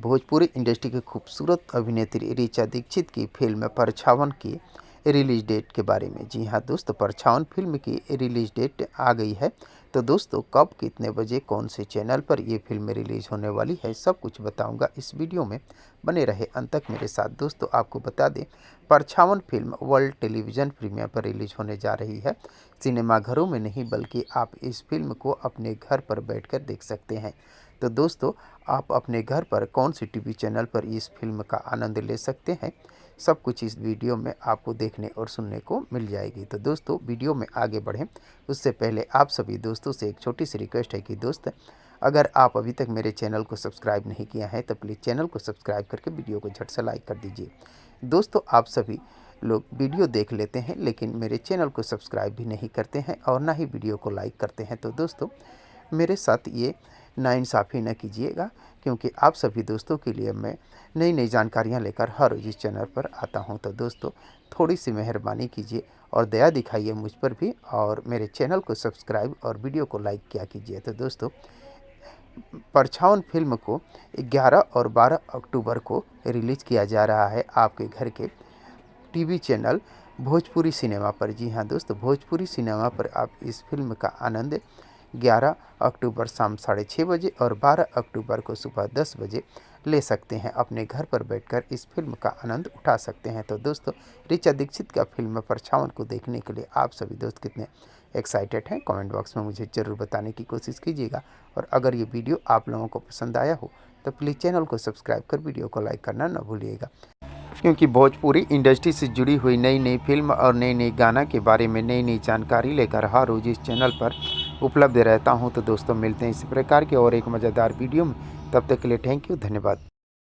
Bhojpuri industry की खूबसूरत अभिनेत्री ऋचा दीक्षित की फिल्म परछावन की रिलीज डेट के बारे में। जी हाँ दोस्तों, परछावन फिल्म की रिलीज डेट आ गई है। तो दोस्तों कब, कितने बजे, कौन से चैनल पर ये फिल्म रिलीज होने वाली है, सब कुछ बताऊंगा इस वीडियो में। बने रहे अंत तक मेरे साथ। दोस्तों आपको बता दें, परछावन फिल्म वर्ल्ड टेलीविज़न प्रीमियर पर रिलीज होने जा रही है। सिनेमाघरों में नहीं बल्कि आप इस फिल्म को अपने घर पर बैठकर देख सकते हैं। तो दोस्तों आप अपने घर पर कौन सी टीवी चैनल पर इस फिल्म का आनंद ले सकते हैं, सब कुछ इस वीडियो में आपको देखने और सुनने को मिल जाएगी। तो दोस्तों वीडियो में आगे बढ़ें उससे पहले आप सभी दोस्तों से एक छोटी सी रिक्वेस्ट है कि दोस्त, अगर आप अभी तक मेरे चैनल को सब्सक्राइब नहीं किया है तो प्लीज़ चैनल को सब्सक्राइब करके वीडियो को झट से लाइक कर दीजिए। दोस्तों आप सभी लोग वीडियो देख लेते हैं लेकिन मेरे चैनल को सब्सक्राइब भी नहीं करते हैं और ना ही वीडियो को लाइक करते हैं। तो दोस्तों मेरे साथ ये नाइंसाफ़ी न कीजिएगा, क्योंकि आप सभी दोस्तों के लिए मैं नई नई जानकारियां लेकर हर रोज़ इस चैनल पर आता हूं। तो दोस्तों थोड़ी सी मेहरबानी कीजिए और दया दिखाइए मुझ पर भी, और मेरे चैनल को सब्सक्राइब और वीडियो को लाइक किया कीजिए। तो दोस्तों परछावन फिल्म को 11 और 12 अक्टूबर को रिलीज़ किया जा रहा है आपके घर के टीवी चैनल भोजपुरी सिनेमा पर। जी हाँ दोस्तों, भोजपुरी सिनेमा पर आप इस फिल्म का आनंद 11 अक्टूबर शाम 6:30 बजे और 12 अक्टूबर को सुबह 10 बजे ले सकते हैं। अपने घर पर बैठकर इस फिल्म का आनंद उठा सकते हैं। तो दोस्तों ऋचा दीक्षित का फिल्म परछावन को देखने के लिए आप सभी दोस्त कितने एक्साइटेड हैं, कमेंट बॉक्स में मुझे ज़रूर बताने की कोशिश कीजिएगा। और अगर ये वीडियो आप लोगों को पसंद आया हो तो प्लीज़ चैनल को सब्सक्राइब कर वीडियो को लाइक करना न भूलिएगा, क्योंकि भोजपुरी इंडस्ट्री से जुड़ी हुई नई नई फिल्म और नई नई गाना के बारे में नई नई जानकारी लेकर हर रोज़ इस चैनल पर उपलब्ध रहता हूं। तो दोस्तों मिलते हैं इसी प्रकार के और एक मज़ेदार वीडियो में। तब तक के लिए थैंक यू, धन्यवाद।